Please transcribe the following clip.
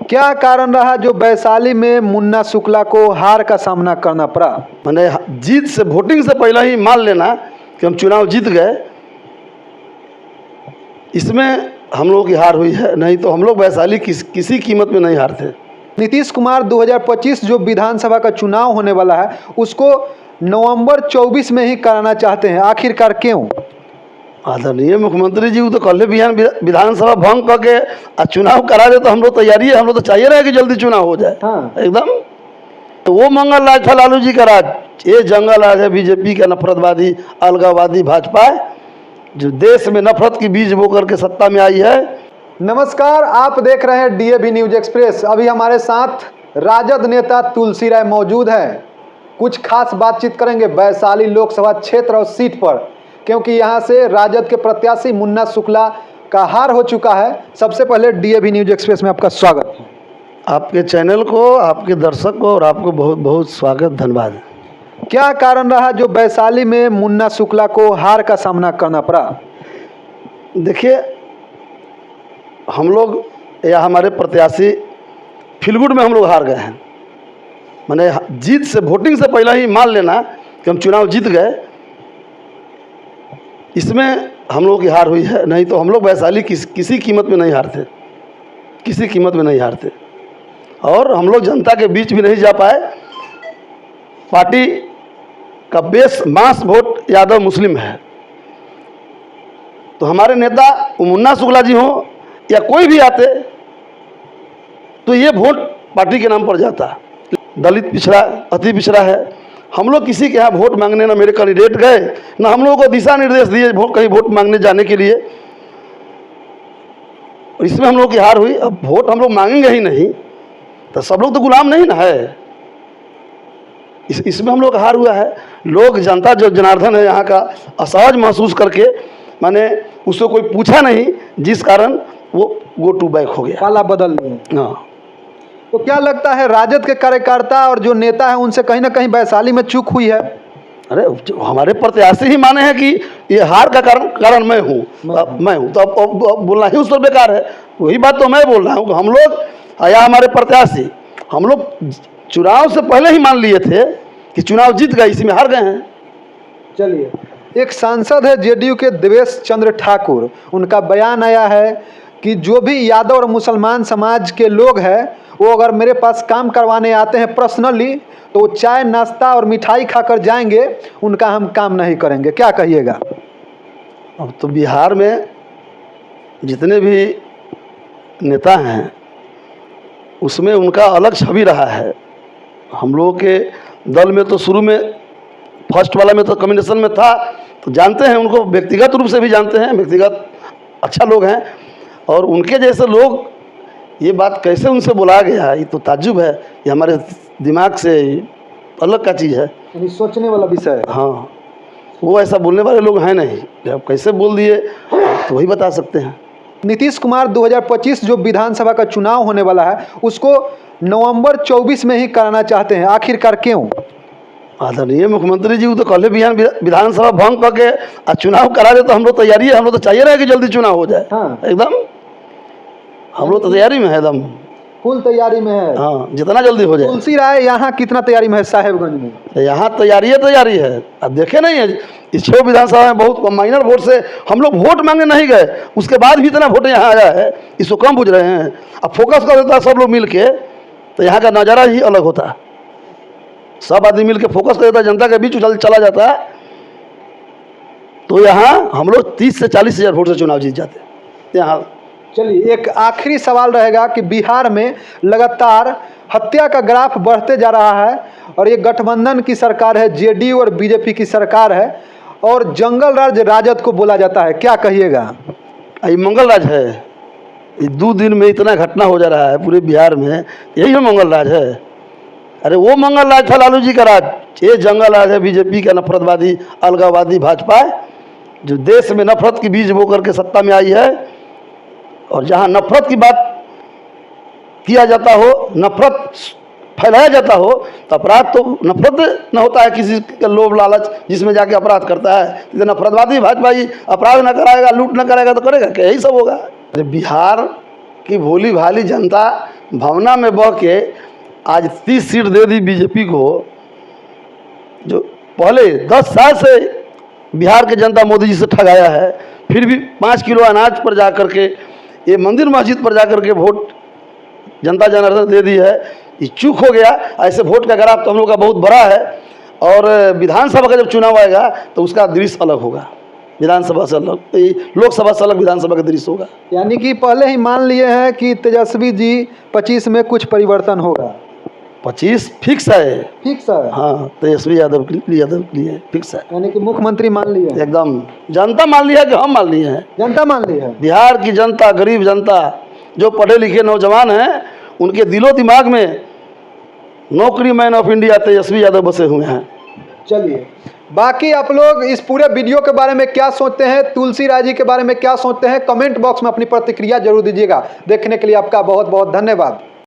क्या कारण रहा जो वैशाली में मुन्ना शुक्ला को हार का सामना करना पड़ा? मैंने जीत से, वोटिंग से पहले ही मान लेना कि हम चुनाव जीत गए, इसमें हम लोगों की हार हुई है। नहीं तो हम लोग वैशाली किसी कीमत में नहीं हारते। नीतीश कुमार 2025 जो विधानसभा का चुनाव होने वाला है उसको नवंबर 24 में ही कराना चाहते हैं, आखिरकार क्यों? आदरणीय मुख्यमंत्री जी तो कल बिहान विधानसभा भंग करके चुनाव करा दे तो हम लोग तैयारी है, हम लोग तो चाहिए रहे कि जल्दी चुनाव हो जाए। हाँ। एकदम। तो वो मंगल राज था लालू जी का राज, ये जंगल राज है बीजेपी का नफरतवादी अलगाववादी भाजपा, जो देश में नफरत की बीज बो करके सत्ता में आई है। नमस्कार, आप देख रहे हैं DAB न्यूज एक्सप्रेस। अभी हमारे साथ राजद नेता तुलसी राय मौजूद है। कुछ खास बातचीत करेंगे वैशाली लोकसभा क्षेत्र और सीट पर, क्योंकि यहां से राजद के प्रत्याशी मुन्ना शुक्ला का हार हो चुका है। सबसे पहले DAB न्यूज एक्सप्रेस में आपका स्वागत है। आपके चैनल को, आपके दर्शक को और आपको बहुत बहुत स्वागत, धन्यवाद। क्या कारण रहा जो वैशाली में मुन्ना शुक्ला को हार का सामना करना पड़ा? देखिए, हम लोग या हमारे प्रत्याशी फीलगुड में हम लोग हार गए हैं। मैंने जीत से, वोटिंग से पहले ही मान लेना कि हम चुनाव जीत गए, इसमें हम लोगों की हार हुई है। नहीं तो हम लोग वैशाली किसी कीमत में नहीं हारते, किसी कीमत में नहीं हारते। और हम लोग जनता के बीच भी नहीं जा पाए। पार्टी का बेस मास वोट यादव मुस्लिम है, तो हमारे नेता मुन्ना शुक्ला जी हों या कोई भी आते तो ये वोट पार्टी के नाम पर जाता। दलित पिछड़ा, अति पिछड़ा है। हम लोग किसी के यहाँ वोट मांगने, ना मेरे कैंडिडेट गए, ना हम लोगों को दिशा निर्देश दिए कहीं वोट मांगने जाने के लिए। और इसमें हम लोग की हार हुई। अब वोट हम लोग मांगेंगे ही नहीं तो सब लोग तो गुलाम नहीं ना है। इसमें हम लोग का हार हुआ है। लोग, जनता जो जनार्दन है यहाँ का, असहज महसूस करके माने उसको कोई पूछा नहीं, जिस कारण वो गो टू बैक हो गया, पाला बदल लिया। हाँ। तो क्या लगता है राजद के कार्यकर्ता और जो नेता है उनसे कहीं ना कहीं वैशाली में चूक हुई है? अरे हमारे प्रत्याशी ही माने हैं कि ये हार का कारण मैं हूँ, मैं हूँ, तो अब बोलना ही उस पर बेकार है। वही बात तो मैं बोल रहा हूँ कि हम लोग या हमारे प्रत्याशी, हम लोग चुनाव से पहले ही मान लिए थे कि चुनाव जीत गए, इसी में हार गए हैं। चलिए, एक सांसद है JDU के देवेश चंद्र ठाकुर, उनका बयान आया है कि जो भी यादव और मुसलमान समाज के लोग हैं वो अगर मेरे पास काम करवाने आते हैं पर्सनली तो वो चाय नाश्ता और मिठाई खाकर जाएंगे, उनका हम काम नहीं करेंगे। क्या कहिएगा? अब तो बिहार में जितने भी नेता हैं उसमें उनका अलग छवि रहा है। हम लोगों के दल में तो शुरू में फर्स्ट वाला में तो कम्युनिकेशन में था, तो जानते हैं उनको, व्यक्तिगत रूप से भी जानते हैं, व्यक्तिगत अच्छा लोग हैं। और उनके जैसे लोग, ये बात कैसे उनसे बोला गया, ये तो ताज्जुब है। ये हमारे दिमाग से अलग का चीज़ है, यानी सोचने वाला विषय है। हाँ, वो ऐसा बोलने वाले लोग हैं नहीं। अब कैसे बोल दिए तो वही बता सकते हैं। नीतीश कुमार 2025 जो विधानसभा का चुनाव होने वाला है उसको नवंबर 24 में ही कराना चाहते हैं, आखिरकार क्यों? आदरणीय मुख्यमंत्री जी तो कल बिहान विधानसभा भंग करके चुनाव करा दे तो हम लोग तैयारी है, हम लोग तो चाहिए रहे कि जल्दी चुनाव हो जाए। हाँ। एकदम। हम लोग तो तैयारी में है, एकदम फुल तैयारी में है। हाँ, जितना जल्दी हो जाए। तुलसी राय यहाँ कितना तैयारी में है साहेबगंज में? यहाँ तैयारी है। अब देखे नहीं है, इस 6 विधानसभा में बहुत माइनर वोट से हम लोग वोट मांगने नहीं गए, उसके बाद भी इतना वोट यहाँ आया है, इसको कम बुझ रहे हैं। अब फोकस कर देता सब लोग मिल के तो यहाँ का नज़ारा ही अलग होता। सब आदमी मिल के फोकस कर देता, जनता के बीच चला जाता, तो यहाँ हम लोग 30 से 40 हज़ार वोट से चुनाव जीत जाते यहाँ। चलिए, एक आखिरी सवाल रहेगा कि बिहार में लगातार हत्या का ग्राफ बढ़ते जा रहा है और ये गठबंधन की सरकार है, JDU और BJP की सरकार है, और जंगल राज राजद को बोला जाता है। क्या कहिएगा? ये मंगल राज है। ये 2 दिन में इतना घटना हो जा रहा है पूरे बिहार में, यही तो मंगल राज है। अरे वो मंगल राज था लालू जी का राज, ये जंगल राज है बीजेपी का नफरतवादी अलगाववादी भाजपा, जो देश में नफरत की बीज बो करके सत्ता में आई है। और जहाँ नफरत की बात किया जाता हो, नफरत फैलाया जाता हो, तो अपराध तो नफरत न होता है किसी का लोभ लालच जिसमें जाके अपराध करता है। तो नफरतवादी भाजपा ही अपराध न कराएगा, लूट न कराएगा तो करेगा क्या? यही सब होगा। बिहार की भोली भाली जनता भावना में बह के आज 30 सीट दे दी बीजेपी को। जो पहले 10 साल से बिहार की जनता मोदी जी से ठगाया है, फिर भी 5 किलो अनाज पर जा कर के, ये मंदिर मस्जिद पर जा कर के वोट जनता जनार्दन दे दी है। ये चूक हो गया। ऐसे वोट का ग्राफ तो हम लोग का बहुत बड़ा है, और विधानसभा का जब चुनाव आएगा तो उसका दृश्य अलग होगा। विधानसभा से अलग, लोकसभा से अलग विधानसभा का दृश्य होगा। यानी कि पहले ही मान लिए हैं कि तेजस्वी जी 25 में कुछ परिवर्तन होगा। 25 फिक्स है। फिक्स है। हाँ, तेजस्वी यादव के लिए फिक्स है। यानी कि मुख्यमंत्री मान लिए हैं। एकदम जनता मान लिया कि हम मान लिए हैं? जनता मान ली है। बिहार की जनता, गरीब जनता, जो पढ़े लिखे नौजवान हैं, उनके दिलो दिमाग में नौकरी man of India Tejashwi Yadav बसे हुए हैं। चलिए, बाकी आप लोग इस पूरे वीडियो के बारे में क्या सोचते हैं, तुलसी राय जी के बारे में क्या सोचते हैं, कमेंट बॉक्स में अपनी प्रतिक्रिया जरूर दीजिएगा। देखने के लिए आपका बहुत बहुत धन्यवाद।